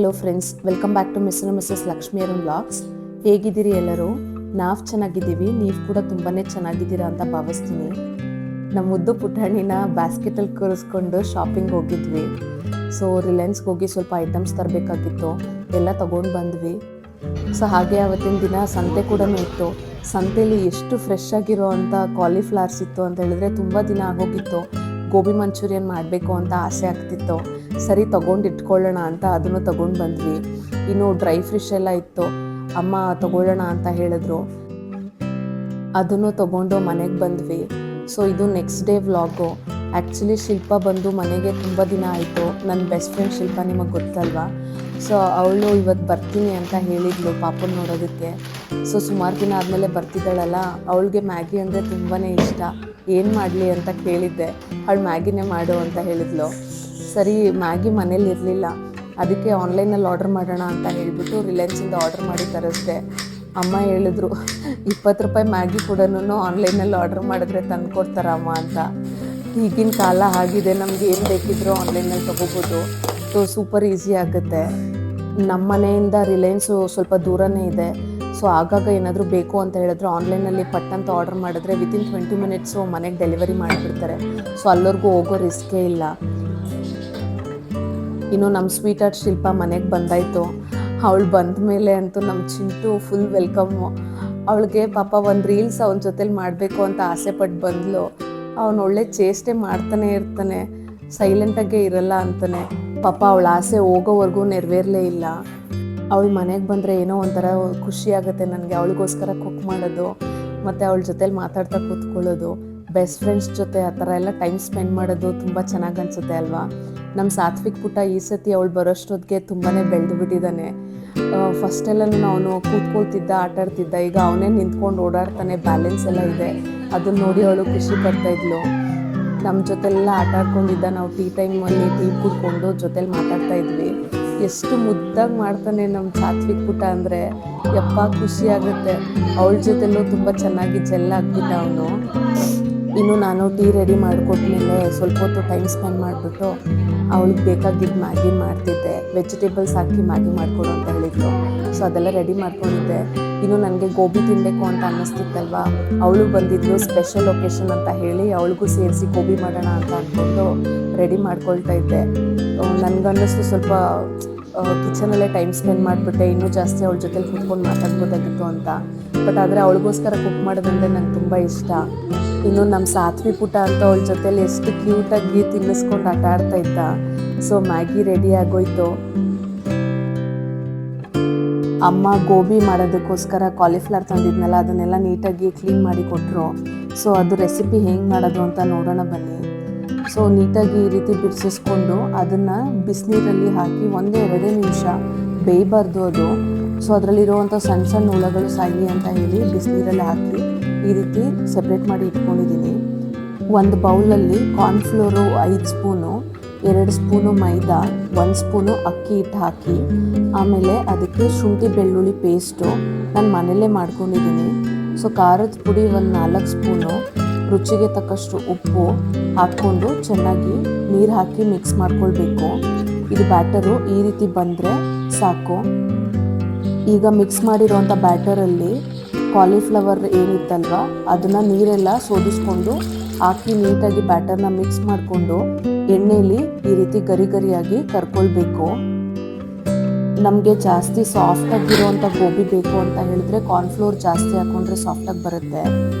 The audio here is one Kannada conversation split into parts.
Hello friends, welcome back to mister missus Lakshmi Arun vlogs. ಹೇಗಿದ್ದೀರಿ ಎಲ್ಲರೂ? ನಾವು ಚೆನ್ನಾಗಿದ್ದೀವಿ, ನೀವು ಕೂಡ ತುಂಬಾ ಚೆನ್ನಾಗಿದ್ದೀರಾ ಅಂತ ಭಾವಿಸ್ತೀನಿ. ನಮ್ಮ ಮುದ್ದು ಪುಟಾಣಿನ ಬ್ಯಾಸ್ಕೆಟಲ್ಲಿ ಕೂರಿಸ್ಕೊಂಡು ಶಾಪಿಂಗ್ ಹೋಗಿದ್ವಿ. ಸೊ ರಿಲಯನ್ಸ್ಗೆ ಹೋಗಿ ಸ್ವಲ್ಪ ಐಟಮ್ಸ್ ತರಬೇಕಾಗಿತ್ತು, ಎಲ್ಲ ತೊಗೊಂಡು ಬಂದ್ವಿ. ಸೊ ಹಾಗೆ ಅವತ್ತಿನ ದಿನ ಸಂತೆ ಕೂಡ ಇತ್ತು. ಸಂತೆಯಲ್ಲಿ ಎಷ್ಟು ಫ್ರೆಶ್ ಆಗಿರೋ ಅಂಥ ಕಾಲಿಫ್ಲವರ್ಸ್ ಇತ್ತು ಅಂತ ಹೇಳಿದ್ರೆ ತುಂಬ ದಿನ ಆಗೋಗಿತ್ತು. ಗೋಬಿ ಮಂಚೂರಿಯನ್ ಮಾಡಬೇಕು ಅಂತ ಆಸೆ ಆಗ್ತಿತ್ತು. ಸರಿ ತೊಗೊಂಡು ಇಟ್ಕೊಳ್ಳೋಣ ಅಂತ ಅದನ್ನು ತೊಗೊಂಡು ಬಂದ್ವಿ. ಇನ್ನು ಡ್ರೈ ಫಿಶ್ ಎಲ್ಲ ಇತ್ತು, ಅಮ್ಮ ತೊಗೊಳ್ಳೋಣ ಅಂತ ಹೇಳಿದ್ರು, ಅದನ್ನು ತೊಗೊಂಡು ಮನೆಗೆ ಬಂದ್ವಿ. ಸೊ ಇದು ನೆಕ್ಸ್ಟ್ ಡೇ ವ್ಲಾಗು. ಆ್ಯಕ್ಚುಲಿ ಶಿಲ್ಪ ಬಂದು ಮನೆಗೆ ತುಂಬ ದಿನ ಆಯಿತು. ನನ್ನ ಬೆಸ್ಟ್ ಫ್ರೆಂಡ್ ಶಿಲ್ಪ ನಿಮಗೆ ಗೊತ್ತಲ್ವಾ? ಸೊ ಅವಳು ಇವತ್ತು ಬರ್ತೀನಿ ಅಂತ ಹೇಳಿದ್ಲು ಪಾಪನ ನೋಡೋದಕ್ಕೆ. ಸೊ ಸುಮಾರು ದಿನ ಆದಮೇಲೆ ಬರ್ತಿದ್ದಾಳಲ್ಲ, ಅವಳಿಗೆ ಮ್ಯಾಗಿ ಅಂದರೆ ತುಂಬಾ ಇಷ್ಟ. ಏನು ಮಾಡಲಿ ಅಂತ ಕೇಳಿದ್ದೆ, ಅವಳು ಮ್ಯಾಗಿನೇ ಮಾಡು ಅಂತ ಹೇಳಿದ್ಲು. ಸರಿ, ಮ್ಯಾಗಿ ಮನೇಲಿ ಇರಲಿಲ್ಲ, ಅದಕ್ಕೆ ಆನ್ಲೈನಲ್ಲಿ ಆರ್ಡ್ರ್ ಮಾಡೋಣ ಅಂತ ಹೇಳಿಬಿಟ್ಟು ರಿಲಯನ್ಸಿಂದ ಆರ್ಡ್ರ್ ಮಾಡಿ ತರಿಸ್ದೆ. ಅಮ್ಮ ಹೇಳಿದ್ರು, 20 ರೂಪಾಯಿ ಮ್ಯಾಗಿ ಕೂಡ ಆನ್ಲೈನಲ್ಲಿ ಆರ್ಡ್ರ್ ಮಾಡಿದ್ರೆ ತಂದು ಕೊಡ್ತಾರಮ್ಮ ಅಂತ. ಈಗಿನ ಕಾಲ ಆಗಿದೆ, ನಮ್ಗೆ ಏನು ಬೇಕಿದ್ರೂ ಆನ್ಲೈನಲ್ಲಿ ತೊಗೋಬೋದು. ಸೊ ಸೂಪರ್ ಈಸಿ ಆಗುತ್ತೆ. ನಮ್ಮ ಮನೆಯಿಂದ ರಿಲಯನ್ಸು ಸ್ವಲ್ಪ ದೂರನೇ ಇದೆ. ಸೊ ಆಗಾಗ ಏನಾದರೂ ಬೇಕು ಅಂತ ಹೇಳಿದ್ರೆ ಆನ್ಲೈನಲ್ಲಿ ಪಟ್ಟಂತ ಆರ್ಡ್ರ್ ಮಾಡಿದ್ರೆ ವಿತಿನ್ 20 ಮಿನಿಟ್ಸು ಮನೆಗೆ ಡೆಲಿವರಿ ಮಾಡಿಬಿಡ್ತಾರೆ. ಸೊ ಅಲ್ಲವರೆಗೂ ಹೋಗೋ ರಿಸ್ಕೇ ಇಲ್ಲ. ಇನ್ನು ನಮ್ಮ ಸ್ವೀಟ್ ಆರ್ಟ್ ಶಿಲ್ಪ ಮನೆಗೆ ಬಂದಾಯಿತು. ಅವಳು ಬಂದ ಮೇಲೆ ಅಂತೂ ನಮ್ಮ ಚಿಂಟು ಫುಲ್ ವೆಲ್ಕಮ್ಮು. ಅವಳಿಗೆ ಪಾಪ ಒಂದು ರೀಲ್ಸ್ ಅವನ ಜೊತೇಲಿ ಮಾಡಬೇಕು ಅಂತ ಆಸೆ ಪಟ್ಟು ಬಂದಳು. ಅವನು ಒಳ್ಳೆ ಚೇಷ್ಟೆ ಮಾಡ್ತಾನೆ ಇರ್ತಾನೆ, ಸೈಲೆಂಟಾಗೇ ಇರಲ್ಲ ಅಂತಾನೆ. ಪಾಪ ಅವಳ ಆಸೆ ಹೋಗೋವರೆಗೂ ನೆರವೇರಲೇ ಇಲ್ಲ. ಅವಳು ಮನೆಗೆ ಬಂದರೆ ಏನೋ ಒಂಥರ ಖುಷಿ ಆಗುತ್ತೆ ನನಗೆ. ಅವಳಿಗೋಸ್ಕರ ಕುಕ್ ಮಾಡೋದು ಮತ್ತು ಅವಳ ಜೊತೇಲಿ ಮಾತಾಡ್ತಾ ಕೂತ್ಕೊಳ್ಳೋದು, ಬೆಸ್ಟ್ ಫ್ರೆಂಡ್ಸ್ ಜೊತೆ ಆ ಥರ ಎಲ್ಲ ಟೈಮ್ ಸ್ಪೆಂಡ್ ಮಾಡೋದು ತುಂಬ ಚೆನ್ನಾಗಿ ಅನಿಸುತ್ತೆ ಅಲ್ವಾ? ನಮ್ಮ ಸಾತ್ವಿಕ್ ಪುಟ್ಟ ಈ ಸತಿ ಅವಳು ಬರೋಷ್ಟೊತ್ತಿಗೆ ತುಂಬಾ ಬೆಳೆದು ಬಿಟ್ಟಿದ್ದಾನೆ. ಫಸ್ಟೆಲ್ಲನೂ ಅವನು ಕೂತ್ಕೊಳ್ತಿದ್ದ, ಆಟಾಡ್ತಿದ್ದ. ಈಗ ಅವನೇ ನಿಂತ್ಕೊಂಡು ಓಡಾಡ್ತಾನೆ, ಬ್ಯಾಲೆನ್ಸ್ ಎಲ್ಲ ಇದೆ. ಅದನ್ನು ನೋಡಿ ಅವಳು ಖುಷಿ ಪಡ್ತಾಯಿದ್ಲು. ನಮ್ಮ ಜೊತೆಲ್ಲ ಆಟ ಆಡ್ಕೊಂಡಿದ್ದ. ನಾವು ಟೀ ಟೈಮಲ್ಲಿ ಟೀ ಕುಡ್ಕೊಂಡು ಜೊತೇಲಿ ಮಾತಾಡ್ತಾ ಇದ್ವಿ. ಎಷ್ಟು ಮುದ್ದಾಗಿ ಮಾಡ್ತಾನೆ ನಮ್ಮ ಸಾತ್ವಿಕ್ ಪುಟ್ಟ ಅಂದರೆ, ಯಪ್ಪ ಖುಷಿ ಆಗುತ್ತೆ. ಅವಳ ಜೊತೆಲೂ ತುಂಬ ಚೆನ್ನಾಗಿ ಜೆಲ್ ಆಗಿಬಿಟ್ಟ ಅವನು. ಇನ್ನು ನಾನು ಟೀ ರೆಡಿ ಮಾಡಿಕೊಟ್ಮೇಲೆ ಸ್ವಲ್ಪ ಹೊತ್ತು ಟೈಮ್ ಸ್ಪೆಂಡ್ ಮಾಡಿಬಿಟ್ಟು ಅವಳಿಗೆ ಬೇಕಾಗಿದ್ದು ಮ್ಯಾಗಿ ಮಾಡ್ತಿದ್ದೆ. ವೆಜಿಟೇಬಲ್ಸ್ ಹಾಕಿ ಮ್ಯಾಗಿ ಮಾಡಿಕೊಡು ಅಂತ ಹೇಳಿದ್ರು. ಸೊ ಅದೆಲ್ಲ ರೆಡಿ ಮಾಡ್ಕೊಂಡಿದ್ದೆ. ಇನ್ನು ನನಗೆ ಗೋಬಿ ತಿನ್ನಬೇಕು ಅಂತ ಅನ್ನಿಸ್ತಿತ್ತಲ್ವ, ಅವಳು ಬಂದಿದ್ಲು ಸ್ಪೆಷಲ್ ಒಕೇಶನ್ ಅಂತ ಹೇಳಿ ಅವಳಿಗೂ ಸೇರಿಸಿ ಗೋಬಿ ಮಾಡೋಣ ಅಂತ ಅಂದ್ಕೊಂಡು ರೆಡಿ ಮಾಡ್ಕೊಳ್ತಾ ಇದ್ದೆ. ನನಗನ್ನಿಸ್ತು ಸ್ವಲ್ಪ ಕಿಚನಲ್ಲೇ ಟೈಮ್ ಸ್ಪೆಂಡ್ ಮಾಡಿಬಿಟ್ಟೆ, ಇನ್ನೂ ಜಾಸ್ತಿ ಅವಳ ಜೊತೆಲಿ ಕೂತ್ಕೊಂಡು ಮಾತಾಡ್ಬೋದಾಗಿತ್ತು ಅಂತ. ಬಟ್ ಆದರೆ ಅವಳಿಗೋಸ್ಕರ ಕುಕ್ ಮಾಡೋದಂದರೆ ನಂಗೆ ತುಂಬ ಇಷ್ಟ. ಇನ್ನು ನಮ್ಮ ಸಾತ್ವಿ ಪುಟ ಅಂತ ಅವಳ ಜೊತೇಲಿ ಎಷ್ಟು ಕ್ಯೂಟಾಗಿ ತಿನ್ನಿಸ್ಕೊಂಡು ಆಟ ಆಡ್ತಾ ಇದ್ದ. ಸೊ ಮ್ಯಾಗಿ ರೆಡಿ ಆಗೋಯ್ತು. ಅಮ್ಮ ಗೋಬಿ ಮಾಡೋದಕ್ಕೋಸ್ಕರ ಕಾಲಿಫ್ಲವರ್ ತಂದಿದ್ನಲ್ಲ, ಅದನ್ನೆಲ್ಲ ನೀಟಾಗಿ ಕ್ಲೀನ್ ಮಾಡಿ ಕೊಟ್ಟರು. ಸೊ ಅದು ರೆಸಿಪಿ ಹೆಂಗೆ ಮಾಡೋದು ಅಂತ ನೋಡೋಣ ಬನ್ನಿ. ಸೊ ನೀಟಾಗಿ ಈ ರೀತಿ ಬಿಡಿಸಿಸ್ಕೊಂಡು ಅದನ್ನು ಬಿಸಿನೀರಲ್ಲಿ ಹಾಕಿ 1-2 ನಿಮಿಷ ಬೇಯಬಾರ್ದು ಅದು. ಸೊ ಅದರಲ್ಲಿರುವಂಥ ಸಣ್ಣ ಸಣ್ಣ ಹುಳಗಳು ಸಾಯಿ ಅಂತ ಹೇಳಿ ಬಿಸಿನೀರಲ್ಲಿ ಹಾಕಿ ಈ ರೀತಿ ಸೆಪ್ರೇಟ್ ಮಾಡಿ ಇಟ್ಕೊಂಡಿದ್ದೀನಿ. ಒಂದು ಬೌಲಲ್ಲಿ ಕಾರ್ನ್ಫ್ಲೋರು 5 ಸ್ಪೂನು, 2 ಸ್ಪೂನು ಮೈದಾ, 1 ಸ್ಪೂನು ಅಕ್ಕಿ ಹಿಟ್ಟು ಹಾಕಿ, ಆಮೇಲೆ ಅದಕ್ಕೆ ಶುಂಠಿ ಬೆಳ್ಳುಳ್ಳಿ ಪೇಸ್ಟು ನಾನು ಮನೆಯಲ್ಲೇ ಮಾಡ್ಕೊಂಡಿದ್ದೀನಿ. ಸೊ ಖಾರದ ಪುಡಿ 4 ಸ್ಪೂನು, ರುಚಿಗೆ ತಕ್ಕಷ್ಟು ಉಪ್ಪು ಹಾಕ್ಕೊಂಡು ಚೆನ್ನಾಗಿ ನೀರು ಹಾಕಿ ಮಿಕ್ಸ್ ಮಾಡ್ಕೊಳ್ಬೇಕು. ಇದು ಬ್ಯಾಟರು ಈ ರೀತಿ ಬಂದರೆ ಸಾಕು. ಈಗ ಮಿಕ್ಸ್ ಮಾಡಿರೋಂಥ ಬ್ಯಾಟರಲ್ಲಿ ಕಾಲಿಫ್ಲವರ್ ಏನಿತ್ತಲ್ವ ಅದನ್ನು ನೀರೆಲ್ಲ ಸೋದಿಸ್ಕೊಂಡು ಹಾಕಿ ನೀಟಾಗಿ ಬ್ಯಾಟರ್ನ ಮಿಕ್ಸ್ ಮಾಡಿಕೊಂಡು ಎಣ್ಣೆಯಲ್ಲಿ ಈ ರೀತಿ ಗರಿ ಗರಿಯಾಗಿ ಕರ್ಕೊಳ್ಬೇಕು. ನಮಗೆ ಜಾಸ್ತಿ ಸಾಫ್ಟಾಗಿರೋವಂಥ ಗೋಬಿ ಬೇಕು ಅಂತ ಹೇಳಿದ್ರೆ ಕಾರ್ನ್ಫ್ಲೋರ್ ಜಾಸ್ತಿ ಹಾಕ್ಕೊಂಡ್ರೆ ಸಾಫ್ಟಾಗಿ ಬರುತ್ತೆ.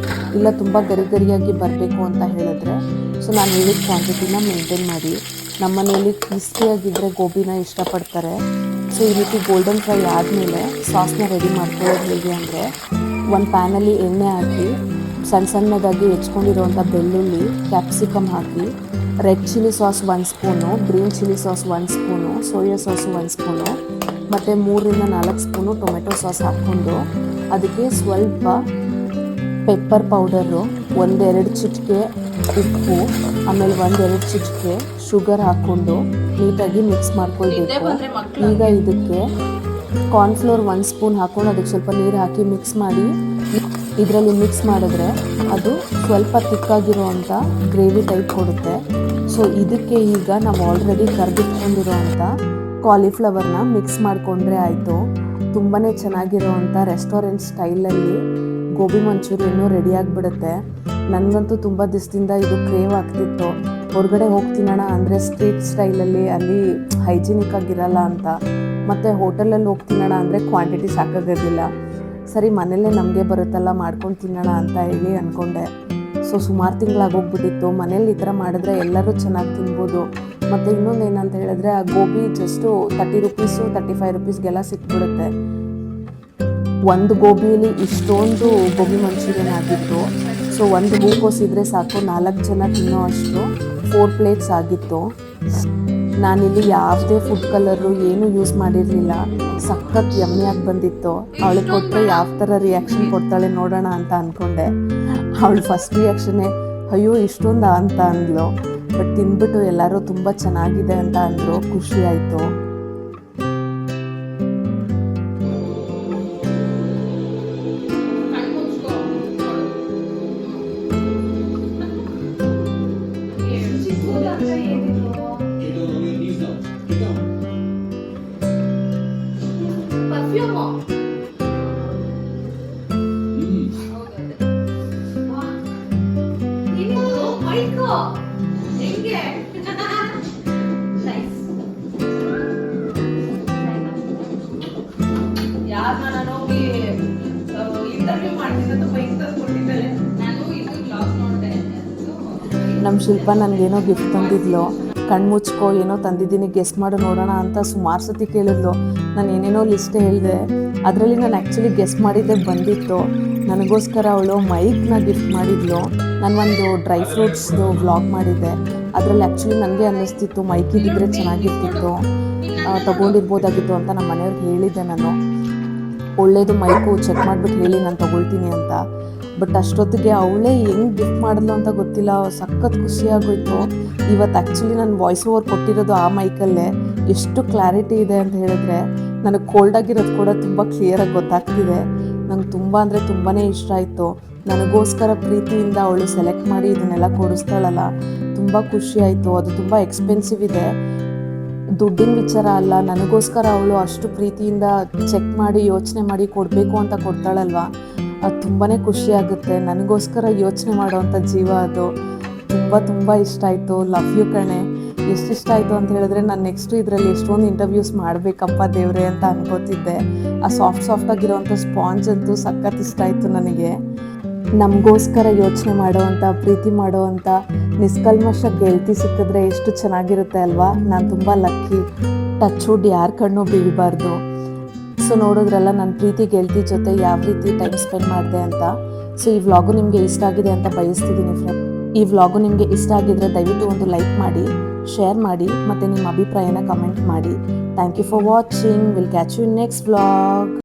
ಇಲ್ಲ ತುಂಬ ಗರಿ ಗರಿಯಾಗಿ ಬರಬೇಕು ಅಂತ ಹೇಳಿದ್ರೆ ಸೊ ನಾನು ಹೇಳಿದ ಕ್ವಾಂಟಿಟಿನ ಮೇಂಟೈನ್ ಮಾಡಿ. ನಮ್ಮ ಮನೆಯಲ್ಲಿ ಕ್ರಿಸ್ಪಿಯಾಗಿದ್ದರೆ ಗೋಬಿನ ಇಷ್ಟಪಡ್ತಾರೆ. ಸೊ ಈ ರೀತಿ ಗೋಲ್ಡನ್ ಫ್ರೈ ಆದಮೇಲೆ ಸಾಸ್ನ ರೆಡಿ ಮಾಡ್ಕೊಳ್ಳೋದು ಹೇಗೆ ಅಂದರೆ, ಒಂದು ಪ್ಯಾನಲ್ಲಿ ಎಣ್ಣೆ ಹಾಕಿ ಸಣ್ಣ ಸಣ್ಣದಾಗಿ ಹೆಚ್ಕೊಂಡಿರೋವಂಥ ಬೆಳ್ಳುಳ್ಳಿ, ಕ್ಯಾಪ್ಸಿಕಮ್ ಹಾಕಿ, red chilli sauce 1 spoon, green chilli sauce 1 spoon, soya sauce 1 spoon ಮತ್ತು 3-4 ಸ್ಪೂನು ಟೊಮೆಟೊ ಸಾಸ್ ಹಾಕ್ಕೊಂಡು ಅದಕ್ಕೆ ಸ್ವಲ್ಪ ಪೆಪ್ಪರ್ ಪೌಡರು, 1-2 ಚಿಟಿಕೆ ಉಪ್ಪು, ಆಮೇಲೆ 1-2 ಚಿಟಿಕೆ ಶುಗರ್ ಹಾಕ್ಕೊಂಡು ನೀಟಾಗಿ ಮಿಕ್ಸ್ ಮಾಡ್ಕೊಳ್ಬೇಕು. ಈಗ ಇದಕ್ಕೆ ಕಾರ್ನ್ಫ್ಲೋರ್ 1 ಸ್ಪೂನ್ ಹಾಕ್ಕೊಂಡು ಅದಕ್ಕೆ ಸ್ವಲ್ಪ ನೀರು ಹಾಕಿ ಮಿಕ್ಸ್ ಮಾಡಿ ಇದರಲ್ಲಿ ಮಿಕ್ಸ್ ಮಾಡಿದ್ರೆ ಅದು ಸ್ವಲ್ಪ ತಿಕ್ಕಾಗಿರುವಂಥ ಗ್ರೇವಿ ಟೈಪ್ ಕೊಡುತ್ತೆ. ಸೊ ಇದಕ್ಕೆ ಈಗ ನಾವು ಆಲ್ರೆಡಿ ಕರ್ದಿಟ್ಕೊಂಡಿರೋವಂಥ ಕಾಲಿಫ್ಲವರ್ನ ಮಿಕ್ಸ್ ಮಾಡಿಕೊಂಡ್ರೆ ಆಯಿತು. ತುಂಬಾ ಚೆನ್ನಾಗಿರೋವಂಥ ರೆಸ್ಟೋರೆಂಟ್ ಸ್ಟೈಲಲ್ಲಿ ಗೋಬಿ ಮಂಚೂರಿಯನ್ನು ರೆಡಿ ಆಗಿಬಿಡುತ್ತೆ. ನನಗಂತೂ ತುಂಬ ದಿವಸದಿಂದ ಇದು ಕ್ರೇವ್ ಆಗ್ತಿತ್ತು. ಹೊರಗಡೆ ಹೋಗಿ ತಿನ್ನೋಣ ಅಂದರೆ ಸ್ಟ್ರೀಟ್ ಸ್ಟೈಲಲ್ಲಿ ಅಲ್ಲಿ ಹೈಜಿನಿಕ್ ಆಗಿರಲ್ಲ ಅಂತ, ಮತ್ತು ಹೋಟೆಲಲ್ಲಿ ಹೋಗಿ ತಿನ್ನೋಣ ಅಂದರೆ ಕ್ವಾಂಟಿಟಿ ಸಾಕಾಗೋದಿಲ್ಲ. ಸರಿ ಮನೆಯಲ್ಲೇ ನಮಗೆ ಬರುತ್ತಲ್ಲ ಮಾಡ್ಕೊಂಡು ತಿನ್ನೋಣ ಅಂತ ಹೇಳಿ ಅಂದ್ಕೊಂಡೆ. ಸೊ ಸುಮಾರು ತಿಂಗಳಾಗೋಗ್ಬಿಟ್ಟಿತ್ತು. ಮನೇಲಿ ಈ ಥರ ಮಾಡಿದ್ರೆ ಎಲ್ಲರೂ ಚೆನ್ನಾಗಿ ತಿನ್ಬೋದು. ಮತ್ತು ಇನ್ನೊಂದು ಏನಂತ ಹೇಳಿದ್ರೆ ಆ ಗೋಬಿ ಜಸ್ಟು 30 ರೂಪೀಸು 35 ರೂಪೀಸ್ಗೆಲ್ಲ ಸಿಕ್ಬಿಡುತ್ತೆ. ಒಂದು ಗೋಬಿಯಲ್ಲಿ ಇಷ್ಟೊಂದು ಗೋಬಿ ಮಂಚೂರಿಯನ್ ಆಗಿತ್ತು. ಸೊ ಒಂದು ಹೂಕೋಸಿದ್ರೆ ಸಾಕು 4 ಜನ ತಿನ್ನೋ ಅಷ್ಟು 4 ಪ್ಲೇಟ್ಸ್ ಆಗಿತ್ತು. ನಾನಿಲ್ಲಿ ಯಾವುದೇ ಫುಡ್ ಕಲರು ಏನೂ ಯೂಸ್ ಮಾಡಿರಲಿಲ್ಲ. ಸಖತ್ ಯಮ್ಮಿಯಾಗಿ ಬಂದಿತ್ತು. ಅವಳಿಗೆ ಕೊಟ್ಟರೆ ಯಾವ ಥರ ರಿಯಾಕ್ಷನ್ ಕೊಡ್ತಾಳೆ ನೋಡೋಣ ಅಂತ ಅಂದ್ಕೊಂಡೆ. ಅವಳು ಫಸ್ಟ್ ರಿಯಾಕ್ಷನ್ನೇ ಅಯ್ಯೋ ಇಷ್ಟೊಂದು ಅಂತ ಅಂದ್ಲು. ಬಟ್ ತಿಂದ್ಬಿಟ್ಟು ಎಲ್ಲರೂ ತುಂಬ ಚೆನ್ನಾಗಿದೆ ಅಂತ ಅಂದರು. ಖುಷಿ ಆಯಿತು. ನಮ್ಮ ಶಿಲ್ಪ ನನಗೇನೋ ಗಿಫ್ಟ್ ತಂದಿದ್ಲು. ಕಣ್ಮುಚ್ಕೋ ಏನೋ ತಂದಿದ್ದೀನಿ ಗೆಸ್ ಮಾಡು ನೋಡೋಣ ಅಂತ ಸುಮಾರು ಸತಿ ಕೇಳಿದ್ಲು. ನಾನು ಏನೇನೋ ಲಿಸ್ಟ್ ಹೇಳಿದೆ. ಅದರಲ್ಲಿ ನಾನು ಆ್ಯಕ್ಚುಲಿ ಗೆಸ್ ಮಾಡಿದ್ದೆ ಬಂದಿತ್ತು. ನನಗೋಸ್ಕರ ಅವಳು ಮೈಕ್ನ ಗಿಫ್ಟ್ ಮಾಡಿದ್ಲು. ನಾನು ಒಂದು ಡ್ರೈ ಫ್ರೂಟ್ಸ್ದು ವ್ಲಾಗ್ ಮಾಡಿದ್ದೆ. ಅದರಲ್ಲಿ ಆ್ಯಕ್ಚುಲಿ ನನಗೆ ಅನ್ನಿಸ್ತಿತ್ತು ಮೈಕ್ ಇದ್ದಿದ್ರೆ ಚೆನ್ನಾಗಿರ್ತಿತ್ತು, ತೊಗೊಂಡಿರ್ಬೋದಾಗಿತ್ತು ಅಂತ ನಮ್ಮ ಮನೆಯವ್ರಿಗೆ ಹೇಳಿದ್ದೆ. ನಾನು ಒಳ್ಳೇದು ಮೈಕು ಚೆಕ್ ಮಾಡಿಬಿಟ್ಟು ಹೇಳಿ ನಾನು ತೊಗೊಳ್ತೀನಿ ಅಂತ. ಬಟ್ ಅಷ್ಟೊತ್ತಿಗೆ ಅವಳೇ ಹೆಂಗೆ ಗಿಫ್ಟ್ ಮಾಡಿದ್ಲು ಅಂತ ಗೊತ್ತಿಲ್ಲ. ಸಖತ್ ಖುಷಿಯಾಗೋಯ್ತು. ಇವತ್ತು ಆ್ಯಕ್ಚುಲಿ ನಾನು ವಾಯ್ಸ್ ಓವರ್ ಕೊಟ್ಟಿರೋದು ಆ ಮೈಕಲ್ಲೇ. ಎಷ್ಟು ಕ್ಲಾರಿಟಿ ಇದೆ ಅಂತ ಹೇಳಿದ್ರೆ ನನಗೆ ಕೋಲ್ಡಾಗಿರೋದು ಕೂಡ ತುಂಬ ಕ್ಲಿಯರಾಗಿ ಗೊತ್ತಾಗ್ತಿದೆ. ನಂಗೆ ತುಂಬ ಅಂದರೆ ತುಂಬಾ ಇಷ್ಟ ಆಯಿತು. ನನಗೋಸ್ಕರ ಪ್ರೀತಿಯಿಂದ ಅವಳು ಸೆಲೆಕ್ಟ್ ಮಾಡಿ ಇದನ್ನೆಲ್ಲ ಕೊಡಿಸ್ತಾಳಲ್ಲ, ತುಂಬ ಖುಷಿ ಆಯಿತು. ಅದು ತುಂಬ ಎಕ್ಸ್ಪೆನ್ಸಿವ್ ಇದೆ, ದುಡ್ಡಿನ ವಿಚಾರ ಅಲ್ಲ. ನನಗೋಸ್ಕರ ಅವಳು ಅಷ್ಟು ಪ್ರೀತಿಯಿಂದ ಚೆಕ್ ಮಾಡಿ ಯೋಚನೆ ಮಾಡಿ ಕೊಡಬೇಕು ಅಂತ ಕೊಡ್ತಾಳಲ್ವ, ಅದು ತುಂಬಾ ಖುಷಿ ಆಗುತ್ತೆ. ನನಗೋಸ್ಕರ ಯೋಚನೆ ಮಾಡೋವಂಥ ಜೀವ ಅದು. ತುಂಬ ಇಷ್ಟ ಆಯಿತು. ಲವ್ ಯು ಕಣೆ. ಎಷ್ಟು ಇಷ್ಟ ಆಯಿತು ಅಂತ ಹೇಳಿದ್ರೆ ನಾನು ನೆಕ್ಸ್ಟು ಇದರಲ್ಲಿ ಎಷ್ಟೊಂದು ಇಂಟರ್ವ್ಯೂಸ್ ಮಾಡಬೇಕಪ್ಪ ದೇವ್ರೆ ಅಂತ ಅನ್ಕೋತಿದ್ದೆ. ಆ ಸಾಫ್ಟಾಗಿರೋವಂಥ ಸ್ಪಾಂಜ್ ಅಂತೂ ಸಖತ್ ಇಷ್ಟ ಆಯಿತು ನನಗೆ. ನಮಗೋಸ್ಕರ ಯೋಚನೆ ಮಾಡೋವಂಥ, ಪ್ರೀತಿ ಮಾಡೋವಂಥ ನಿಷ್ಕಲ್ಮಶ ಗೆಳತಿ ಸಿಕ್ಕಿದ್ರೆ ಎಷ್ಟು ಚೆನ್ನಾಗಿರುತ್ತೆ ಅಲ್ವಾ. ನಾನು ತುಂಬ ಲಕ್ಕಿ. ಟಚ್ ವುಡ್ ಯಾರ ಕಣ್ಣು ಬೀಳಬಾರ್ದು. ಸೊ ನೋಡಿದ್ರಲ್ಲ ನನ್ನ ಪ್ರೀತಿ ಗೆಳತಿ ಜೊತೆ ಯಾವ ರೀತಿ ಟೈಮ್ ಸ್ಪೆಂಡ್ ಮಾಡಿದೆ ಅಂತ. ಸೊ ಈ ವ್ಲಾಗು ನಿಮಗೆ ಇಷ್ಟ ಆಗಿದೆ ಅಂತ ಬಯಸ್ತಿದ್ದೀನಿ ಫ್ರೆಂಡ್. ಈ ವ್ಲಾಗು ನಿಮಗೆ ಇಷ್ಟ ಆಗಿದ್ರೆ ದಯವಿಟ್ಟು ಒಂದು ಲೈಕ್ ಮಾಡಿ, ಶೇರ್ ಮಾಡಿ, ಮತ್ತು ನಿಮ್ಮ ಅಭಿಪ್ರಾಯನ ಕಮೆಂಟ್ ಮಾಡಿ. Thank you for watching. Will catch you in next vlog.